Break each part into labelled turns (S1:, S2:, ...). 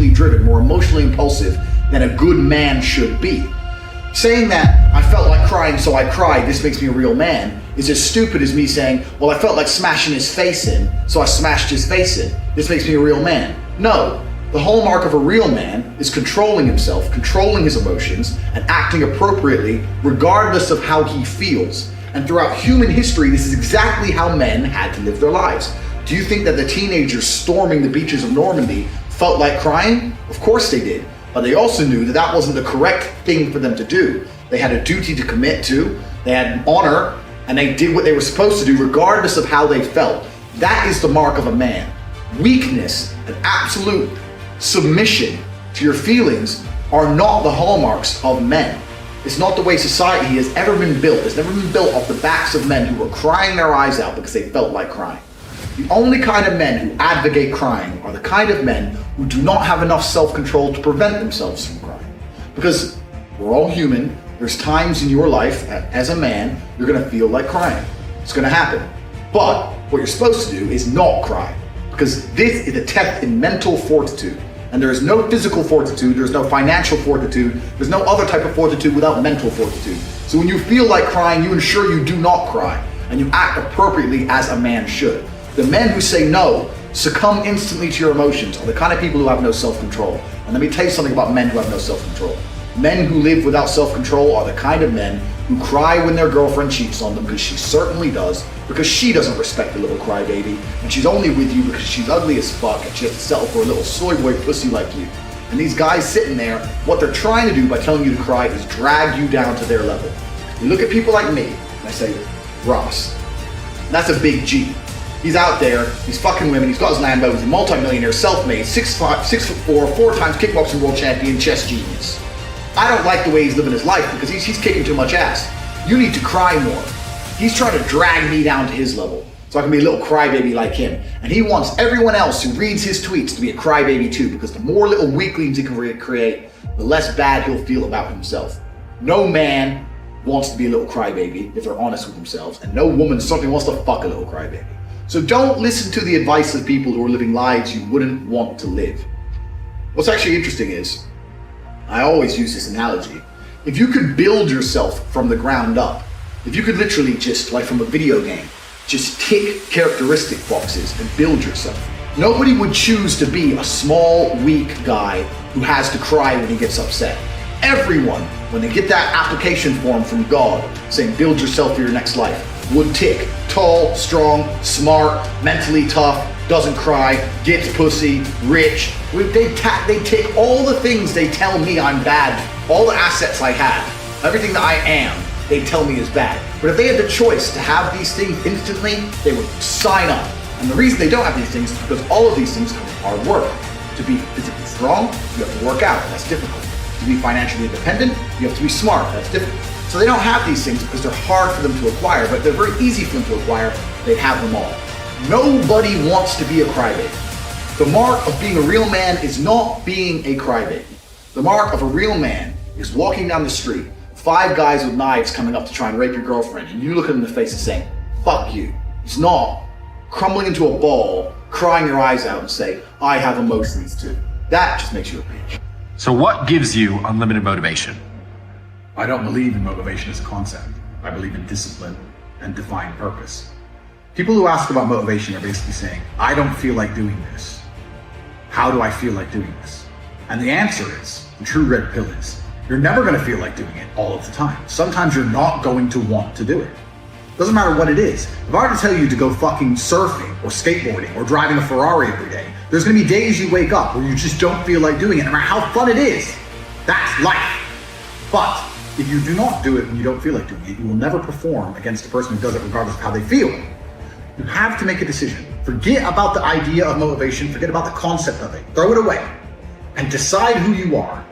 S1: emotionally driven, more emotionally impulsive than a good man should be. Saying that I felt like crying so I cried, this makes me a real man, is as stupid as me saying, well, I felt like smashing his face in, so I smashed his face in. This makes me a real man. No, the hallmark of a real man is controlling himself, controlling his emotions, and acting appropriately regardless of how he feels. And throughout human history, this is exactly how men had to live their lives. Do you think that the teenagers storming the beaches of Normandy felt like crying? Of course they did. But they also knew that that wasn't the correct thing for them to do. They had a duty to commit to, they had an honor, and they did what they were supposed to do regardless of how they felt. That is the mark of a man. Weakness and absolute submission to your feelings are not the hallmarks of men. It's not the way society has ever been built. It's never been built off the backs of men who were crying their eyes out because they felt like crying. The only kind of men who advocate crying are the kind of men who do not have enough self-control to prevent themselves from crying. Because we're all human. There's times in your life, as a man, you're gonna feel like crying. It's gonna happen. But what you're supposed to do is not cry. Because this is a test in mental fortitude. And there is no physical fortitude, there's no financial fortitude, there's no other type of fortitude without mental fortitude. So when you feel like crying, you ensure you do not cry. And you act appropriately as a man should. The men who say no, succumb instantly to your emotions, are the kind of people who have no self-control. And let me tell you something about men who have no self-control. Men who live without self-control are the kind of men who cry when their girlfriend cheats on them, because she certainly does, because she doesn't respect the little crybaby, and she's only with you because she's ugly as fuck and she has to settle for a little soy boy pussy like you. And these guys sitting there, what they're trying to do by telling you to cry is drag you down to their level. You look at people like me, and I say, Ross, that's a big G. He's out there, he's fucking women, he's got his Lambo, he's a multi-millionaire, self-made, 6'4", 4-time kickboxing world champion, chess genius. I don't like the way he's living his life because he's kicking too much ass. You need to cry more. He's trying to drag me down to his level so I can be a little crybaby like him. And he wants everyone else who reads his tweets to be a crybaby too, because the more little weaklings he can create, the less bad he'll feel about himself. No man wants to be a little crybaby if they're honest with themselves, and no woman certainly wants to fuck a little crybaby. So don't listen to the advice of people who are living lives you wouldn't want to live. What's actually interesting is, I always use this analogy, if you could build yourself from the ground up, if you could literally just, like from a video game, just tick characteristic boxes and build yourself, nobody would choose to be a small, weak guy who has to cry when he gets upset. Everyone, when they get that application form from God saying build yourself for your next life, would tick tall, strong, smart, mentally tough, doesn't cry, gets pussy, rich. They tick all the things they tell me I'm bad, all the assets I have, everything that I am, they tell me is bad. But if they had the choice to have these things instantly, they would sign up. And the reason they don't have these things is because all of these things come from hard work. To be physically strong, you have to work out, that's difficult. To be financially independent, you have to be smart, that's difficult. So they don't have these things because they're hard for them to acquire, but they're very easy for them to acquire. They have them all. Nobody wants to be a crybaby. The mark of being a real man is not being a crybaby. The mark of a real man is walking down the street, 5 guys with knives coming up to try and rape your girlfriend, and you look at them in the face and saying, fuck you. It's not crumbling into a ball, crying your eyes out and say, I have emotions too. That just makes you a bitch.
S2: So what gives you unlimited motivation?
S3: I don't believe in motivation as a concept. I believe in discipline and defined purpose. People who ask about motivation are basically saying, I don't feel like doing this. How do I feel like doing this? And the answer is, the true red pill is, you're never going to feel like doing it all of the time. Sometimes you're not going to want to do it. Doesn't matter what it is. If I were to tell you to go fucking surfing or skateboarding or driving a Ferrari every day, there's going to be days you wake up where you just don't feel like doing it, no matter how fun it is. That's life. But if you do not do it when you don't feel like doing it, you will never perform against a person who does it regardless of how they feel. You have to make a decision. Forget about the idea of motivation, forget about the concept of it, throw it away, and decide who you are.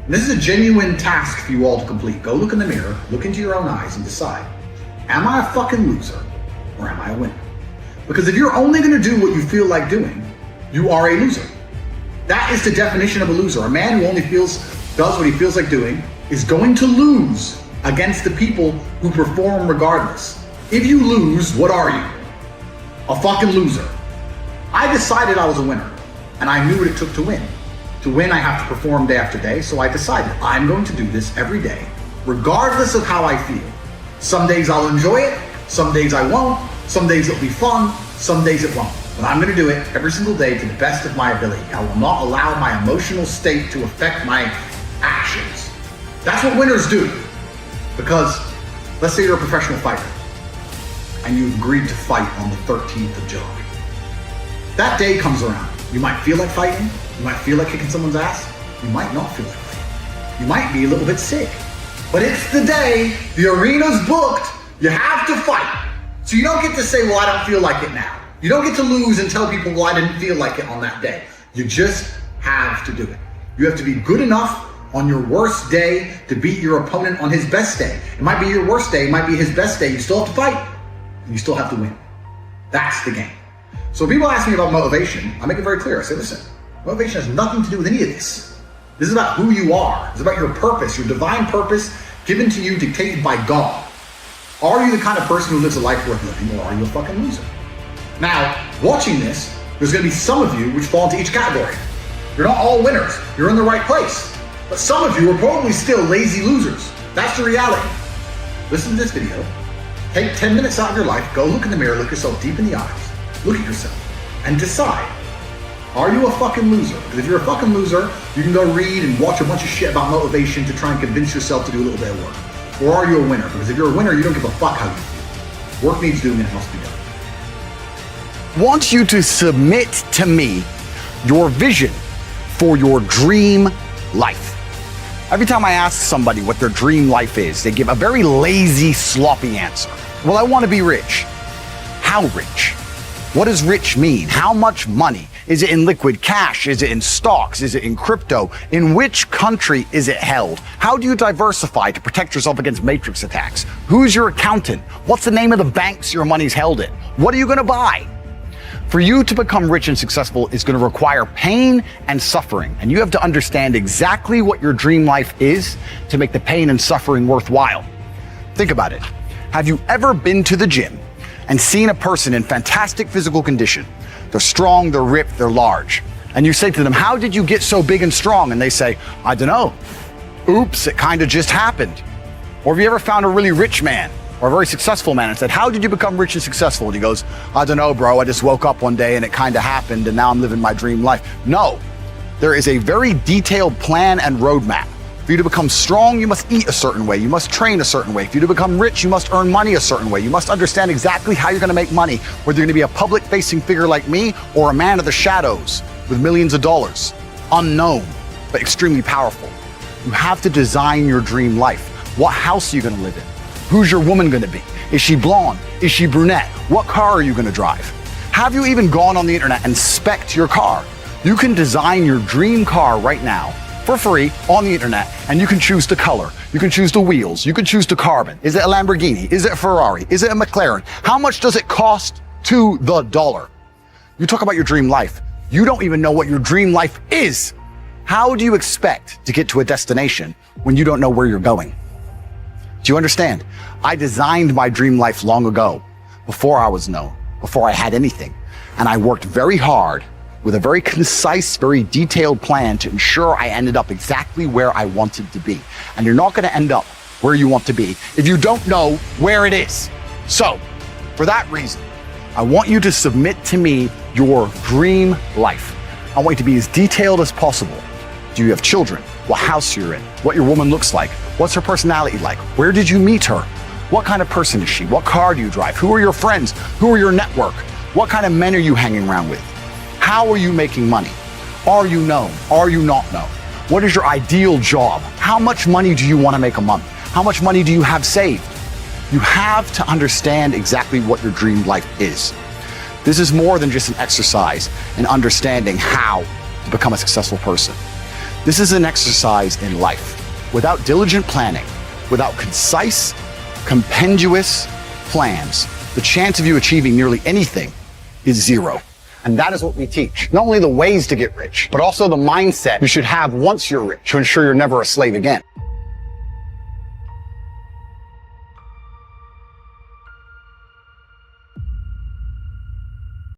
S3: And this is a genuine task for you all to complete. Go look in the mirror, look into your own eyes and decide, am I a fucking loser or am I a winner? Because if you're only gonna do what you feel like doing, you are a loser. That is the definition of a loser. A man who only does what he feels like doing is going to lose against the people who perform regardless. If you lose, what are you? A fucking loser. I decided I was a winner, and I knew what it took to win. To win, I have to perform day after day, so I decided I'm going to do this every day, regardless of how I feel. Some days I'll enjoy it, some days I won't, some days it'll be fun, some days it won't. But I'm gonna do it every single day to the best of my ability. I will not allow my emotional state to affect my actions. That's what winners do. Because let's say you're a professional fighter and you've agreed to fight on the 13th of July. That day comes around. You might feel like fighting, you might feel like kicking someone's ass, you might not feel like fighting. You might be a little bit sick. But it's the day, the arena's booked, you have to fight. So you don't get to say, well, I don't feel like it now. You don't get to lose and tell people, well, I didn't feel like it on that day. You just have to do it. You have to be good enough on your worst day to beat your opponent on his best day. It might be your worst day, it might be his best day. You still have to fight, and you still have to win. That's the game. So when people ask me about motivation, I make it very clear. I say, listen, motivation has nothing to do with any of this. This is about who you are. It's about your purpose, your divine purpose given to you, dictated by God. Are you the kind of person who lives a life worth living, or are you a fucking loser? Now, watching this, there's gonna be some of you which fall into each category. You're not all winners. You're in the right place. But some of you are probably still lazy losers. That's the reality. Listen to this video. Take 10 minutes out of your life, go look in the mirror, look yourself deep in the eyes, look at yourself, and decide, are you a fucking loser? Because if you're a fucking loser, you can go read and watch a bunch of shit about motivation to try and convince yourself to do a little bit of work. Or are you a winner? Because if you're a winner, you don't give a fuck how you feel. Work needs doing and it must be done.
S1: Want you to submit to me your vision for your dream life. Every time I ask somebody what their dream life is, they give a very lazy, sloppy answer. Well, I want to be rich. How rich? What does rich mean? How much money? Is it in liquid cash? Is it in stocks? Is it in crypto? In which country is it held? How do you diversify to protect yourself against matrix attacks? Who's your accountant? What's the name of the banks your money's held in? What are you going to buy? For you to become rich and successful is going to require pain and suffering. And you have to understand exactly what your dream life is to make the pain and suffering worthwhile. Think about it. Have you ever been to the gym and seen a person in fantastic physical condition? They're strong, they're ripped, they're large. And you say to them, how did you get so big and strong? And they say, I don't know. Oops, it kind of just happened. Or have you ever found a really rich man or a very successful man and said, how did you become rich and successful? And he goes, I don't know, bro. I just woke up one day and it kind of happened and now I'm living my dream life. No, there is a very detailed plan and roadmap. For you to become strong, you must eat a certain way. You must train a certain way. For you to become rich, you must earn money a certain way. You must understand exactly how you're going to make money, whether you're going to be a public-facing figure like me or a man of the shadows with millions of dollars. Unknown, but extremely powerful. You have to design your dream life. What house are you going to live in? Who's your woman going to be? Is she blonde? Is she brunette? What car are you going to drive? Have you even gone on the internet and spec'd your car? You can design your dream car right now for free on the internet, and you can choose the color. You can choose the wheels. You can choose the carbon. Is it a Lamborghini? Is it a Ferrari? Is it a McLaren? How much does it cost to the dollar? You talk about your dream life. You don't even know what your dream life is. How do you expect to get to a destination when you don't know where you're going? Do you understand? I designed my dream life long ago, before I was known, before I had anything. And I worked very hard with a very concise, very detailed plan to ensure I ended up exactly where I wanted to be. And you're not going to end up where you want to be if you don't know where it is. So, for that reason, I want you to submit to me your dream life. I want you to be as detailed as possible. Do you have children? What house you're in? What your woman looks like? What's her personality like? Where did you meet her? What kind of person is she? What car do you drive? Who are your friends? Who are your network? What kind of men are you hanging around with? How are you making money? Are you known? Are you not known? What is your ideal job? How much money do you want to make a month? How much money do you have saved? You have to understand exactly what your dream life is. This is more than just an exercise in understanding how to become a successful person. This is an exercise in life. Without diligent planning, without concise, compendious plans, the chance of you achieving nearly anything is zero. And that is what we teach. Not only the ways to get rich, but also the mindset you should have once you're rich to ensure you're never a slave again.